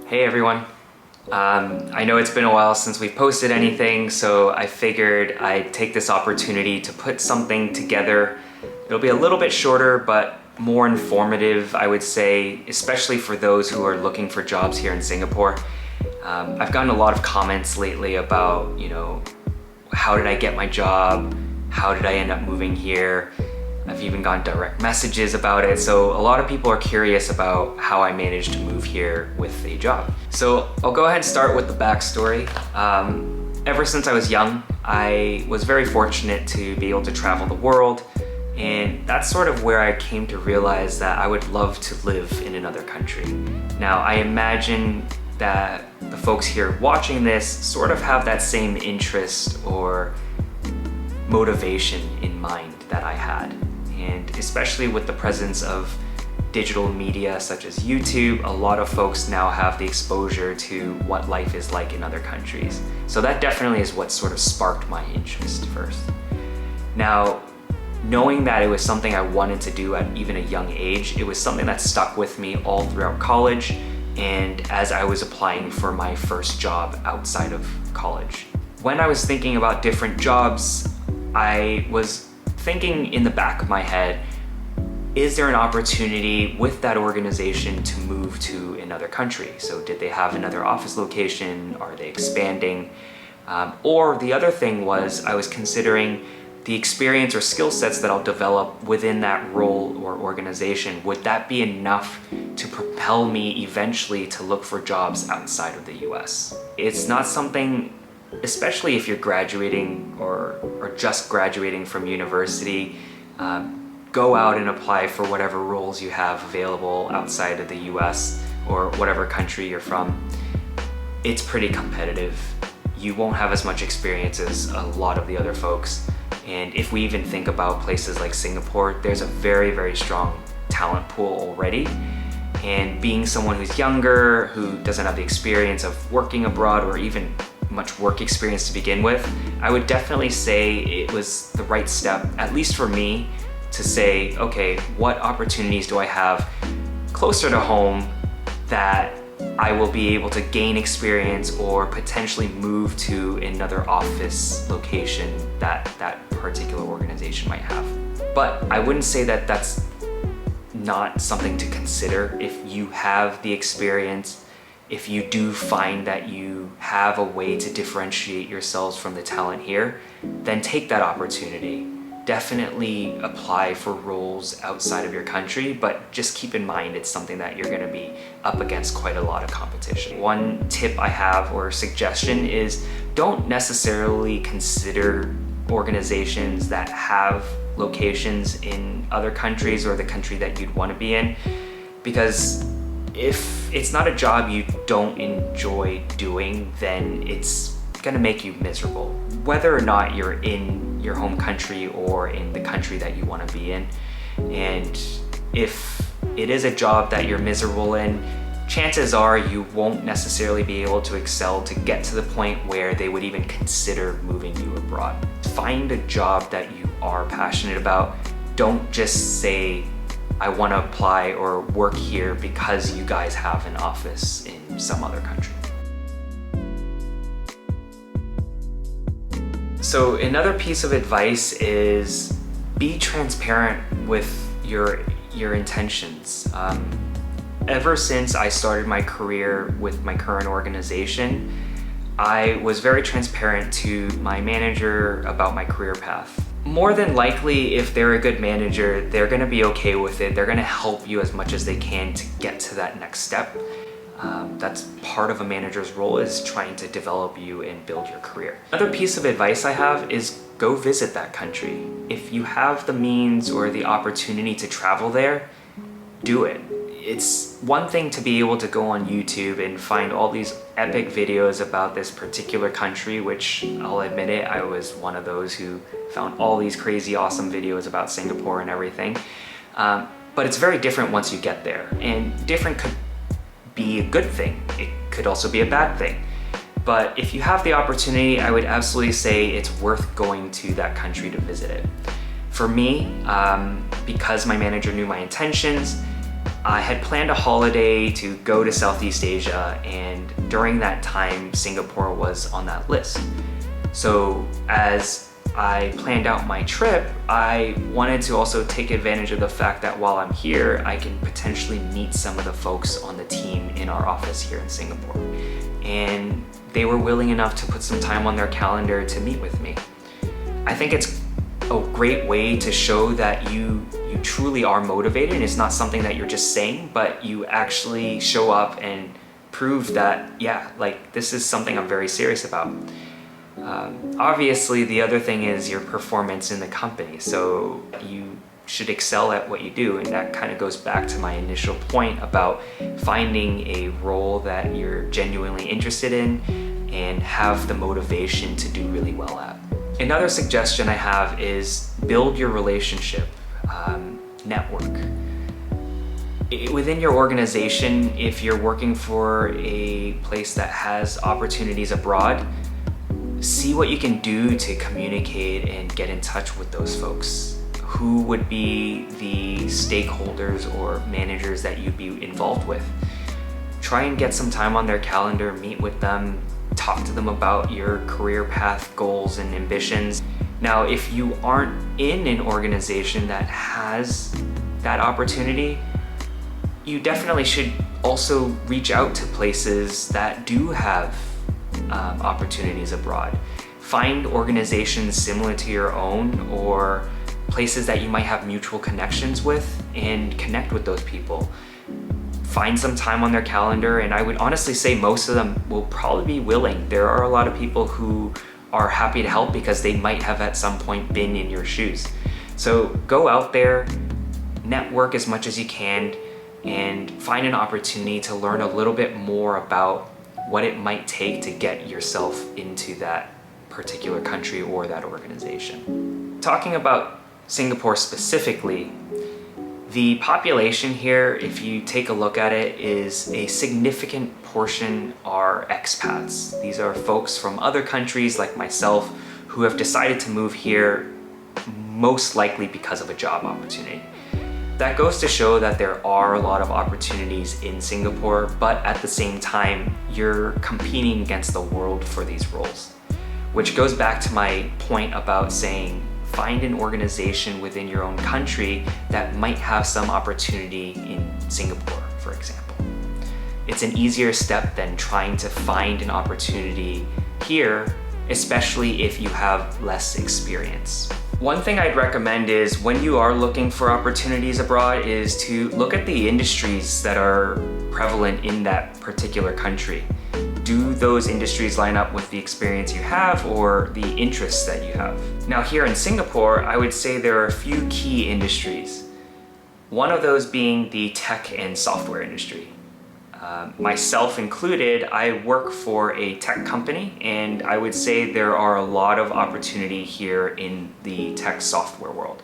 Hey everyone. I know it's been a while since we've posted anything, so I figured I'd take this opportunity to put something together. It'll be a little bit shorter, but more informative, I would say, especially for those who are looking for jobs here in Singapore. I've gotten a lot of comments lately about, how did I get my job? How did I end up moving here? I've even gotten direct messages about it, so a lot of people are curious about how I managed to move here with a job. So I'll go ahead and start with the backstory. Ever since I was young, I was very fortunate to be able to travel the world, and that's sort of where I came to realize that I would love to live in another country. Now, I imagine that the folks here watching this sort of have that same interest or motivation in mind that I had. And especially with the presence of digital media such as YouTube, a lot of folks now have the exposure to what life is like in other countries. So that definitely is what sort of sparked my interest first. Now, knowing that it was something I wanted to do at even a young age, it was something that stuck with me all throughout college and as I was applying for my first job outside of college. When I was thinking about different jobs, I was thinking in the back of my head, is there an opportunity with that organization to move to another country? So did they have another office location? Are they expanding? Or the other thing was I was considering the experience or skill sets that I'll develop within that role or organization. Would that be enough to propel me eventually to look for jobs outside of the US? It's not something, especially if you're graduating or just graduating from university, go out and apply for whatever roles you have available outside of the US or whatever country you're from. It's pretty competitive. You won't have as much experience as a lot of the other folks. And if we even think about places like Singapore, there's a very, very strong talent pool already. And being someone who's younger, who doesn't have the experience of working abroad or even much work experience to begin with, I would definitely say it was the right step, at least for me, to say, okay, what opportunities do I have closer to home that I will be able to gain experience or potentially move to another office location that that particular organization might have. But I wouldn't say that that's not something to consider. If you have the experience, if you do find that you have a way to differentiate yourselves from the talent here, then take that opportunity. Definitely apply for roles outside of your country, but just keep in mind it's something that you're gonna be up against quite a lot of competition. One tip I have or suggestion is don't necessarily consider organizations that have locations in other countries or the country that you'd want to be in, because if it's not a job you don't enjoy doing, then it's gonna make you miserable, whether or not you're in your home country or in the country that you want to be in. And if it is a job that you're miserable in, chances are you won't necessarily be able to excel to get to the point where they would even consider moving you abroad. Find a job that you are passionate about. Don't just say, I want to apply or work here because you guys have an office in some other country. So another piece of advice is be transparent with your intentions. Ever since I started my career with my current organization, I was very transparent to my manager about my career path. More than likely, if they're a good manager, they're gonna be okay with it. They're gonna help you as much as they can to get to that next step. That's part of a manager's role, is trying to develop you and build your career. Another piece of advice I have is go visit that country. If you have the means or the opportunity to travel there, do it. It's one thing to be able to go on YouTube and find all these epic videos about this particular country, which I'll admit it, I was one of those who found all these crazy awesome videos about Singapore and everything. But it's very different once you get there, and different could be a good thing. It could also be a bad thing. But if you have the opportunity, I would absolutely say it's worth going to that country to visit it. For me, because my manager knew my intentions, I had planned a holiday to go to Southeast Asia, and during that time, Singapore was on that list. So as I planned out my trip, I wanted to also take advantage of the fact that while I'm here, I can potentially meet some of the folks on the team in our office here in Singapore. And they were willing enough to put some time on their calendar to meet with me. I think it's a great way to show that you truly are motivated. It's not something that you're just saying, but you actually show up and prove that, yeah, like this is something I'm very serious about. Obviously, the other thing is your performance in the company. So you should excel at what you do. And that kind of goes back to my initial point about finding a role that you're genuinely interested in and have the motivation to do really well at. Another suggestion I have is build your relationship, network. Within your organization, if you're working for a place that has opportunities abroad, see what you can do to communicate and get in touch with those folks. Who would be the stakeholders or managers that you'd be involved with? Try and get some time on their calendar, meet with them, talk to them about your career path, goals, and ambitions. Now, if you aren't in an organization that has that opportunity, you definitely should also reach out to places that do have opportunities abroad. Find organizations similar to your own or places that you might have mutual connections with and connect with those people. Find some time on their calendar, and I would honestly say most of them will probably be willing. There are a lot of people who are happy to help because they might have at some point been in your shoes. So go out there, network as much as you can, and find an opportunity to learn a little bit more about what it might take to get yourself into that particular country or that organization. Talking about Singapore specifically, the population here, if you take a look at it, is a significant portion are expats. These are folks from other countries like myself who have decided to move here most likely because of a job opportunity. That goes to show that there are a lot of opportunities in Singapore, but at the same time, you're competing against the world for these roles. Which goes back to my point about saying, find an organization within your own country that might have some opportunity in Singapore, for example. It's an easier step than trying to find an opportunity here, especially if you have less experience. One thing I'd recommend is when you are looking for opportunities abroad is to look at the industries that are prevalent in that particular country. Do those industries line up with the experience you have or the interests that you have? Now here in Singapore, I would say there are a few key industries. One of those being the tech and software industry. Myself included, I work for a tech company, and I would say there are a lot of opportunity here in the tech software world.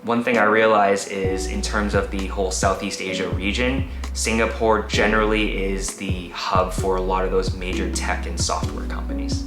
One thing I realize is in terms of the whole Southeast Asia region, Singapore generally is the hub for a lot of those major tech and software companies.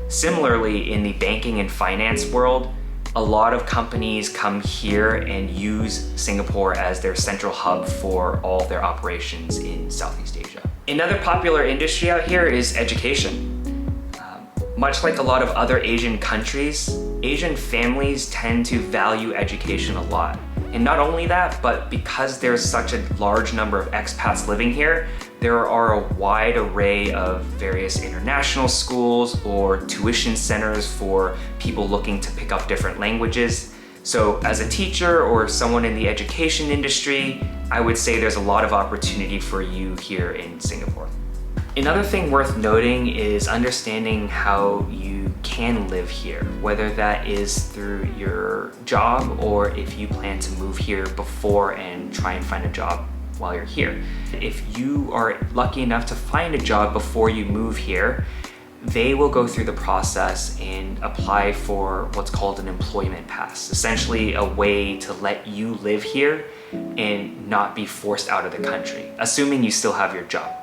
Similarly, in the banking and finance world, a lot of companies come here and use Singapore as their central hub for all their operations in Southeast Asia. Another popular industry out here is education. Much like a lot of other Asian countries, Asian families tend to value education a lot. And not only that, but because there's such a large number of expats living here, there are a wide array of various international schools or tuition centers for people looking to pick up different languages. So as a teacher or someone in the education industry, I would say there's a lot of opportunity for you here in Singapore. Another thing worth noting is understanding how you can live here, whether that is through your job or if you plan to move here before and try and find a job while you're here. If you are lucky enough to find a job before you move here, they will go through the process and apply for what's called an employment pass, essentially a way to let you live here and not be forced out of the country, assuming you still have your job.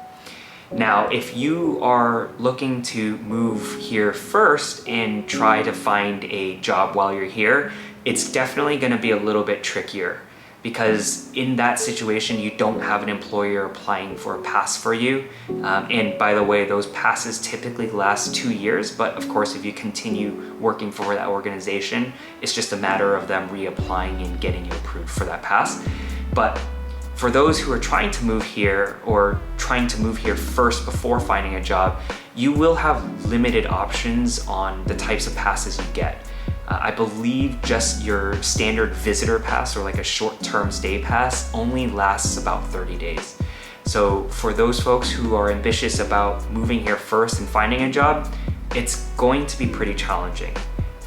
Now, if you are looking to move here first and try to find a job while you're here, it's definitely going to be a little bit trickier. because in that situation, you don't have an employer applying for a pass for you. And by the way, those passes typically last 2 years, but of course, if you continue working for that organization, it's just a matter of them reapplying and getting you approved for that pass. But for those who are trying to move here or trying to move here first before finding a job, you will have limited options on the types of passes you get. I believe just your standard visitor pass or like a short-term stay pass only lasts about 30 days. So for those folks who are ambitious about moving here first and finding a job, it's going to be pretty challenging.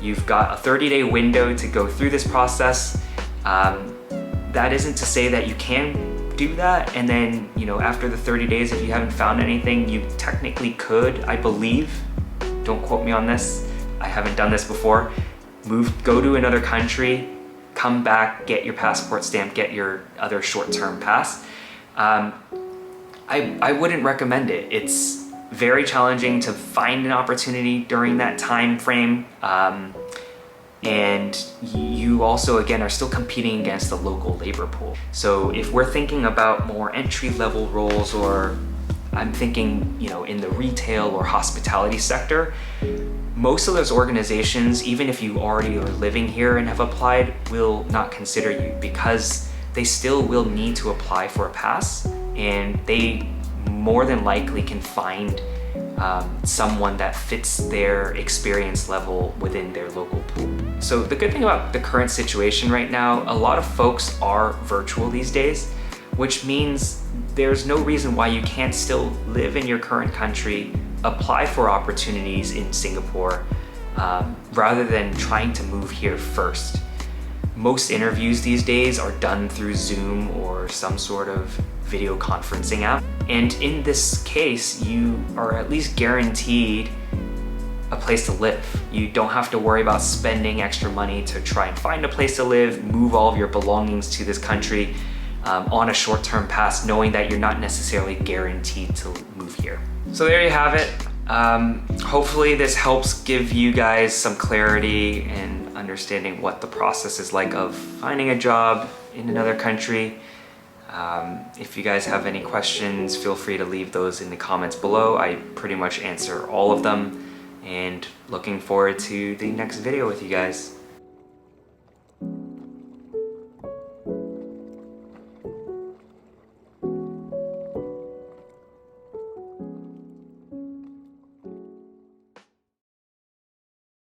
You've got a 30-day window to go through this process. That isn't to say that you can do that, and then, you know, after the 30 days, if you haven't found anything, you technically could, I believe. Don't quote me on this. I haven't done this before. Go to another country, come back, get your passport stamp, get your other short-term pass. I wouldn't recommend it. It's very challenging to find an opportunity during that time frame. And you also, again, are still competing against the local labor pool. So if we're thinking about more entry-level roles, or I'm thinking, you know, in the retail or hospitality sector, most of those organizations, even if you already are living here and have applied, will not consider you because they still will need to apply for a pass, and they more than likely can find someone that fits their experience level within their local pool. So the good thing about the current situation right now, a lot of folks are virtual these days, which means there's no reason why you can't still live in your current country, apply for opportunities in Singapore, rather than trying to move here first. Most interviews these days are done through Zoom or some sort of video conferencing app. And in this case, you are at least guaranteed a place to live. You don't have to worry about spending extra money to try and find a place to live, move all of your belongings to this country on a short-term pass, knowing that you're not necessarily guaranteed to move here. So there you have it. Hopefully this helps give you guys some clarity and understanding what the process is like of finding a job in another country. If you guys have any questions, feel free to leave those in the comments below. I pretty much answer all of them, and looking forward to the next video with you guys.